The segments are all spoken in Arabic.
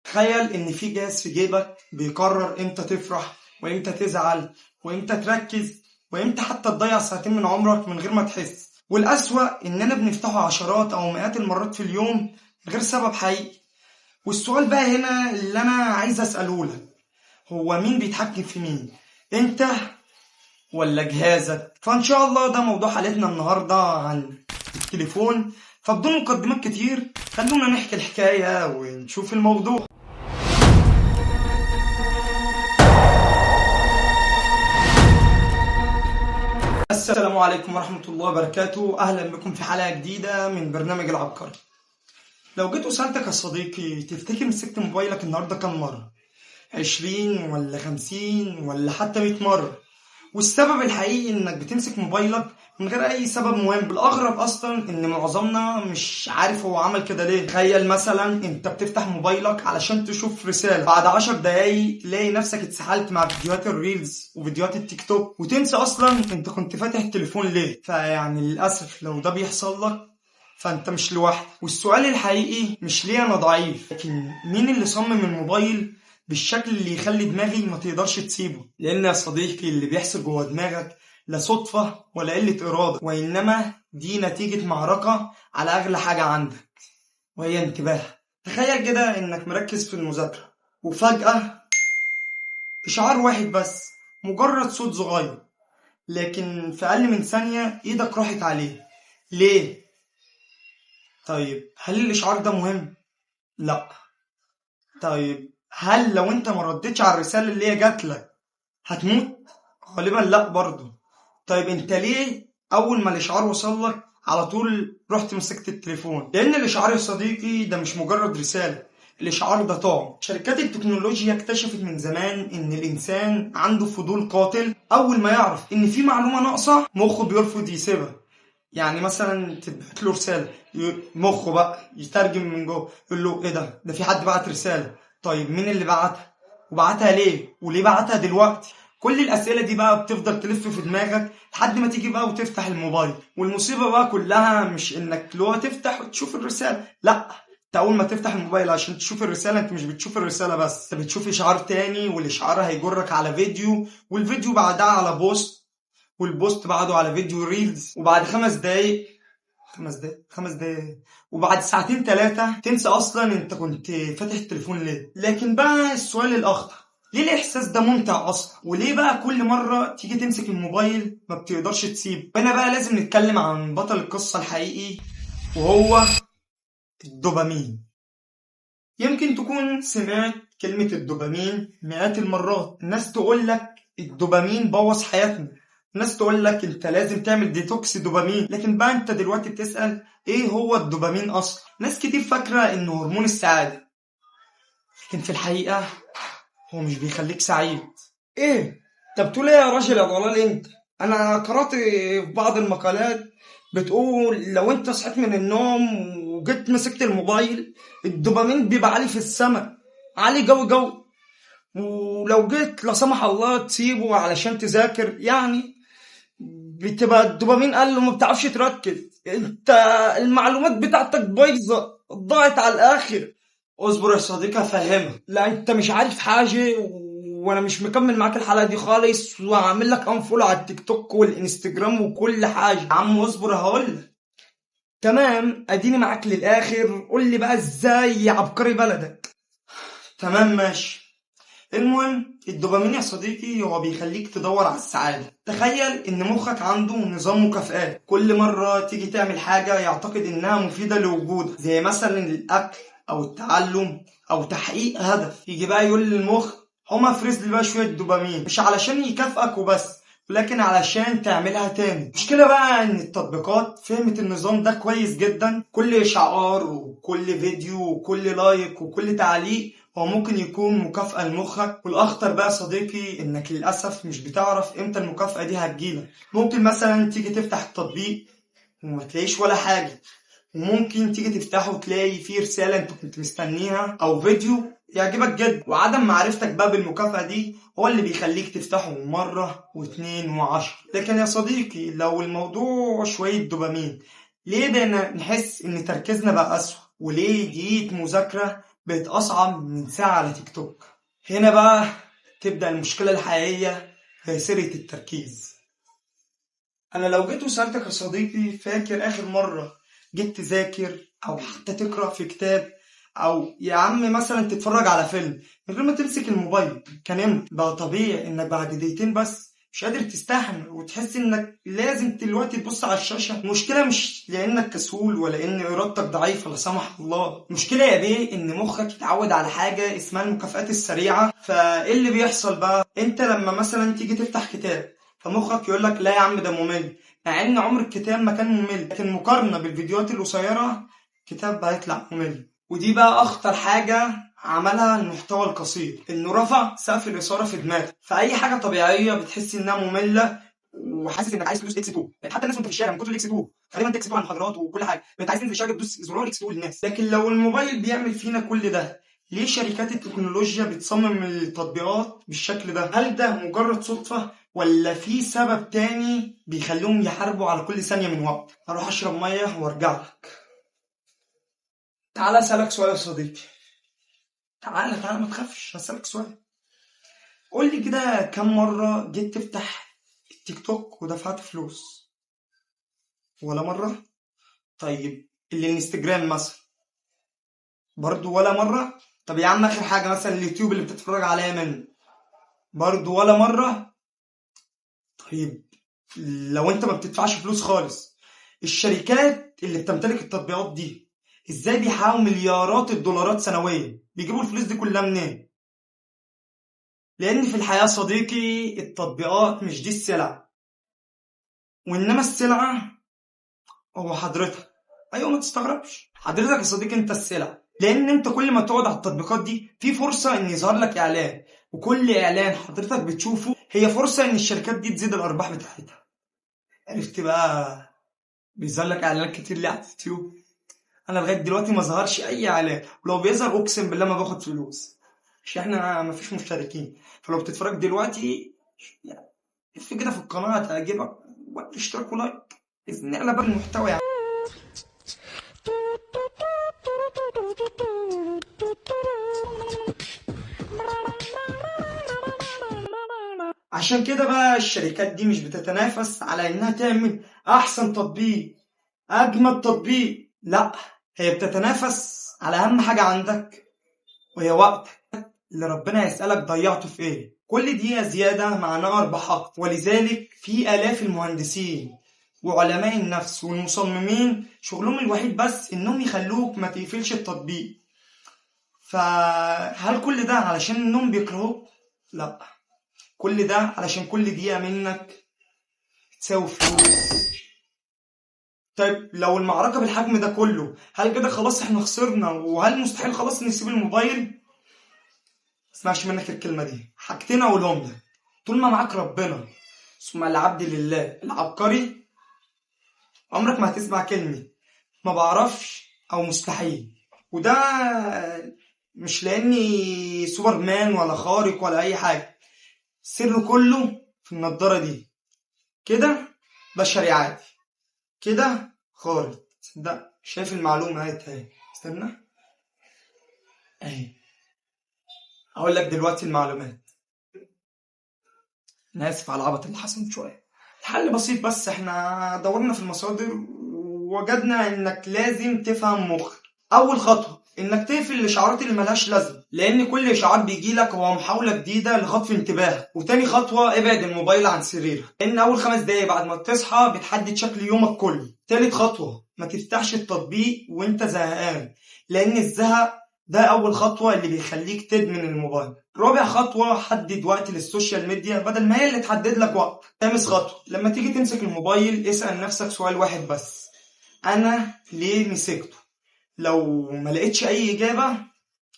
تخيل ان في جهاز في جيبك بيقرر امتى تفرح وامتى تزعل وامتى تركز وامتى حتى تضيع ساعتين من عمرك من غير ما تحس. والأسوأ اننا بنفتحه عشرات او مئات المرات في اليوم من غير سبب حقيقي. والسؤال بقى هنا اللي انا عايز اسأله لك، هو مين بيتحكم في مين؟ انت ولا جهازك؟ فان شاء الله ده موضوع حلقتنا النهارده عن التليفون. فبدون مقدمات كتير خلونا نحكي الحكاية ونشوف الموضوع. السلام عليكم ورحمة الله وبركاته، أهلا بكم في حلقة جديدة من برنامج العبقري. لو جيت وسألتك يا صديقي تفتكر مسكت موبايلك النهاردة كم مرة؟ 20 ولا 50 ولا حتى 100 مرة؟ والسبب الحقيقي انك بتمسك موبايلك من غير اي سبب مهم. بالاغرب اصلا ان معظمنا مش عارف هو عمل كده ليه. تخيل مثلا انت بتفتح موبايلك علشان تشوف رسالة، بعد 10 دقايق تلاقي نفسك اتسحلت مع فيديوهات الريلز وفيديوهات التيك توك وتنسى اصلا انت كنت فاتح التليفون ليه. فيعني للاسف لو ده بيحصل لك فانت مش لوحدك. والسؤال الحقيقي مش ليه انا ضعيف، لكن مين اللي صمم الموبايل بالشكل اللي يخلي دماغي ما تقدرش تسيبه؟ لان يا صديقي اللي بيحصل جوه دماغك لا صدفة ولا قلة إرادة، وإنما دي نتيجة معركة على أغلى حاجة عندك وهي انتباه. تخيل كده إنك مركز في المذاكرة وفجأة إشعار واحد بس، مجرد صوت صغير، لكن في أقل من ثانية إيدك راحت عليه. ليه؟ طيب هل الإشعار ده مهم؟ لأ. طيب هل لو انت ما ردتش على الرسالة اللي هي جاتلك هتموت؟ غالبا لا برضه. طيب انت ليه اول ما الاشعار وصلك على طول رحت مسكت التليفون؟ لان الاشعار يا صديقي ده مش مجرد رسالة، الاشعار ده طعم. شركات التكنولوجيا اكتشفت من زمان ان الانسان عنده فضول قاتل، اول ما يعرف ان في معلومة ناقصة مخه بيرفض يسيبها. يعني مثلا تبعت له رسالة، مخه بقى يترجم من جوه يقول له ايه ده في حد بعت رسالة. طيب مين اللي بعتها؟ وبعتها ليه؟ وليه بعتها دلوقتي؟ كل الأسئلة دي بقى بتفضل تلف في دماغك لحد ما تيجي بقى وتفتح الموبايل. والمصيبة بقى كلها مش انك لو تفتح وتشوف الرسالة، لا، انت اول ما تفتح الموبايل عشان تشوف الرسالة انت مش بتشوف الرسالة بس، انت بتشوف اشعار تاني، والاشعار هيجرك على فيديو، والفيديو بعدها على بوست، والبوست بعده على فيديو ريلز، وبعد 5 دقايق وبعد ساعتين 3 تنسى اصلا انت كنت فاتح التليفون ليه. لكن بقى السؤال الاخطر، ليه الاحساس ده ممتع اصلا؟ وليه بقى كل مرة تيجي تمسك الموبايل ما بتقدرش تسيبه؟ هنا بقى لازم نتكلم عن بطل القصة الحقيقي وهو الدوبامين. يمكن تكون سمعت كلمة الدوبامين مئات المرات. الناس تقولك الدوبامين بوظ حياتنا، الناس تقولك انت لازم تعمل ديتوكس دوبامين. لكن بقى انت دلوقتي بتسأل ايه هو الدوبامين اصلا؟ ناس كتير فاكرة انه هرمون السعادة، لكن في الحقيقة هو مش بيخليك سعيد. ايه؟ طب بتقول ايه يا راجل يا ضلال انت؟ انا قرأت في بعض المقالات بتقول لو انت صحيت من النوم وجيت مسكت الموبايل الدوبامين بيبقى عالي في السماء، عالي جو. ولو جيت لا سمح الله تسيبه علشان تذاكر يعني بتبقى الدوبامين قل وما بتعرفش تركز، انت المعلومات بتاعتك بايظه ضاعت على الاخر. اصبر يا صديقي افهمك. لا انت مش عارف حاجه وانا مش مكمل معاك الحلقه دي خالص، وهعمل لك انفولو على التيك توك والانستجرام وكل حاجه. يا عم اصبر هقولك. تمام اديني معاك للاخر، قول لي بقى ازاي يا عبقري بلدك. تمام ماشي. المهم الدوبامين يا صديقي هو بيخليك تدور على السعادة. تخيل ان مخك عنده نظام مكافآت، كل مرة تيجي تعمل حاجة يعتقد انها مفيدة لوجودك، زي مثلا الاكل او التعلم او تحقيق هدف، يجي بقى يقول للمخ هما افرز لي بقى شوية دوبامين، مش علشان يكافئك وبس ولكن علشان تعملها تاني. المشكلة بقى ان التطبيقات فهمت النظام ده كويس جدا، كل اشعار وكل فيديو وكل لايك وكل تعليق هو ممكن يكون مكافأة لمخك. والأخطر بقى صديقي إنك للأسف مش بتعرف إمتى المكافأة دي هتجيلك. ممكن مثلا تيجي تفتح التطبيق وما تلاقيش ولا حاجة، وممكن تيجي تفتحه وتلاقي فيه رسالة أنت كنت مستنيها أو فيديو يعجبك جدا. وعدم معرفتك بقى بالمكافأة دي هو اللي بيخليك تفتحه مرة واثنين وعشر. لكن يا صديقي لو الموضوع شوية دوبامين، ليه بقينا نحس إن تركيزنا بقى أسوأ؟ وليه دقيقة مذاكرة بقت أصعب من ساعة على تيك توك. هنا بقى تبدأ المشكلة الحقيقية، هي سرقة التركيز. أنا لو جيت وسألتك يا صديقي، فاكر آخر مرة جيت تذاكر أو حتى تقرأ في كتاب أو يا عم مثلا تتفرج على فيلم من غير ما تمسك الموبايل، كان امتى؟ بقى طبيعي إنك بعد دقيقتين بس مش قادر تستحمل وتحس إنك لازم دلوقتي تبص على الشاشة. المشكلة مش لأنك كسول ولا إن إرادتك ضعيفة لا سمح الله، المشكلة يا بيه إن مخك اتعود على حاجة اسمها المكافآت السريعة. فإيه اللي بيحصل بقى؟ أنت لما مثلا تيجي تفتح كتاب فمخك يقول لك لا يا عم ده ممل، مع ان عمر الكتاب ما كان ممل، لكن مقارنة بالفيديوهات القصيرة الكتاب هيطلع ممل. ودي بقى اخطر حاجة عملها المحتوى القصير، انه رفع سقف الاثارة في دماغك. فاي حاجة طبيعية بتحس انها مملة وحاسس انك عايز تدوس اكس 2. حتى الناس وانت في الشارع من كتر الاكس 2 خلينا انت اكس 2 على المحاضرات وكل حاجه انت عايز تنزل الشارع تدوس زرار اكس 2 للناس. لكن لو الموبايل بيعمل فينا كل ده، ليه شركات التكنولوجيا بتصمم التطبيقات بالشكل ده؟ هل ده مجرد صدفة ولا في سبب تاني بيخليهم يحاربوا على كل ثانية من وقت؟ هروح اشرب مية وارجع لك. تعالى اسألك سؤال يا صديقي، تعالى ما تخافش، هسألك سؤال. قول لي كده، كم مرة جيت تفتح التيك توك ودفعت فلوس؟ ولا مرة؟ طيب الانستجرام مثلا برضو ولا مرة؟ طب يا عم اخر حاجة مثلا اليوتيوب اللي بتتفرج عليها منه برضو ولا مرة؟ طيب لو انت ما بتدفعش فلوس خالص، الشركات اللي بتمتلك التطبيقات دي ازاي بيحققوا مليارات الدولارات سنويا؟ بيجيبوا الفلوس دي كلها منين؟ لان في الحياة صديقي التطبيقات مش دي السلعة، وانما السلعة هو حضرتك. ايوه ما تستغربش، حضرتك يا صديقي انت السلعة، لان انت كل ما تقعد على التطبيقات دي في فرصة ان يظهر لك اعلان، وكل اعلان حضرتك بتشوفه هي فرصة ان الشركات دي تزيد الارباح بتاعتها. عرفت بقى؟ بيظهر لك اعلانات كتير ليه على اليوتيوب؟ انا لغايه دلوقتي ما ظهرش اي اعلان، ولو بيظهر اقسم بالله ما باخد فلوس عشان احنا ما فيش مشتركين. فلو بتتفرج دلوقتي يعني في كده في القناه هتعجبك، واشتراك ولايك باذن الله بقى المحتوى يعني. عشان كده بقى الشركات دي مش بتتنافس على انها تعمل احسن تطبيق اجمد تطبيق، لا، هي بتتنافس على اهم حاجه عندك وهي وقتك اللي ربنا يسألك ضيعته في ايه. كل دقيقة زيادة معناها أرباح أكتر، ولذلك في آلاف المهندسين وعلماء النفس والمصممين شغلهم الوحيد بس إنهم يخلوك ما تقفلش التطبيق. فهل كل ده علشان إنهم بيكرهوك؟ لا، كل ده علشان كل دقيقة منك تساوي فلوس. طيب لو المعركة بالحجم ده كله، هل كده خلاص احنا خسرنا؟ وهل مستحيل خلاص نسيب الموبايل؟ اسمعش منك الكلمة دي، حاجتين أقولهم لك. طول ما معاك ربنا ثم العبد لله العبقري، عمرك ما هتسمع كلمة ما بعرفش أو مستحيل. وده مش لأني سوبر مان ولا خارق ولا أي حاجة، السر كله في النضارة دي. كده بشري عادي، كده خارق. ده شايف المعلومة اهي، استنى اهي أقول لك دلوقتي المعلومات. أنا آسف على العبط اللي حصل شوية. الحل بسيط، بس احنا دورنا في المصادر ووجدنا انك لازم تفهم مخ. اول خطوة انك تقفل الاشعارات اللي ملهاش لازمة، لان كل اشعار بيجيلك هو محاولة جديدة لخطف انتباهك. وتاني خطوة ابعد الموبايل عن سريرك، لان اول 5 دقايق بعد ما تصحى بتحدد شكل يومك كله. تالت خطوة ما تفتحش التطبيق وانت زهقان، لان الزهق ده اول خطوة اللي بيخليك تدمن الموبايل. رابع خطوة حدد وقت للسوشيال ميديا بدل ما هي اللي تحدد لك وقت. خامس خطوة لما تيجي تمسك الموبايل اسأل نفسك سؤال واحد بس، انا ليه مسكته؟ لو ما لقيتش اي اجابة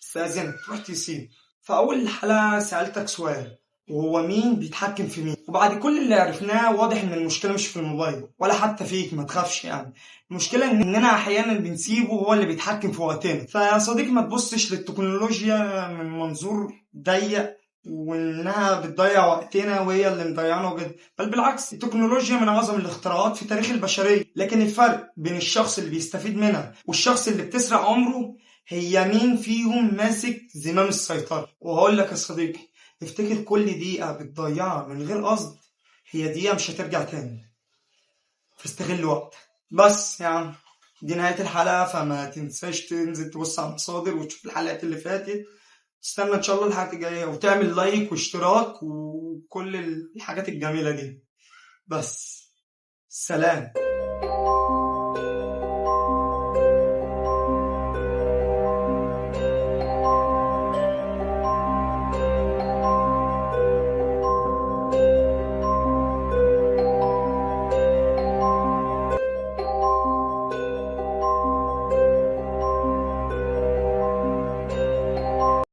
استأذنك تروح تسيب. في اول الحلقة سألتك سؤال، وهو مين بيتحكم في مين؟ وبعد كل اللي عرفناه واضح ان المشكلة مش في الموبايل ولا حتى فيك، ما تخافش يعني. المشكلة اننا احيانا بنسيبه هو اللي بيتحكم في وقتنا. فيا صديقي ما تبصش للتكنولوجيا من منظور ضيق وانها بتضيع وقتنا وهي اللي مضيعنا جدا، بل بالعكس التكنولوجيا من اعظم الاختراعات في تاريخ البشرية. لكن الفرق بين الشخص اللي بيستفيد منها والشخص اللي بتسرق عمره هي مين فيهم ماسك زمام السيطرة؟ وهقول لك يا صديقي، افتكر كل دقيقة بتضيعها من غير قصد هي دقيقة مش هترجع تاني، فاستغل وقتك. بس يا عم، دي نهاية الحلقة، فما تنساش تنزل تبص على المصادر وتشوف الحلقات اللي فاتت. تستنى ان شاء الله الحلقة الجاية، وتعمل لايك واشتراك وكل الحاجات الجميلة دي. بس سلام.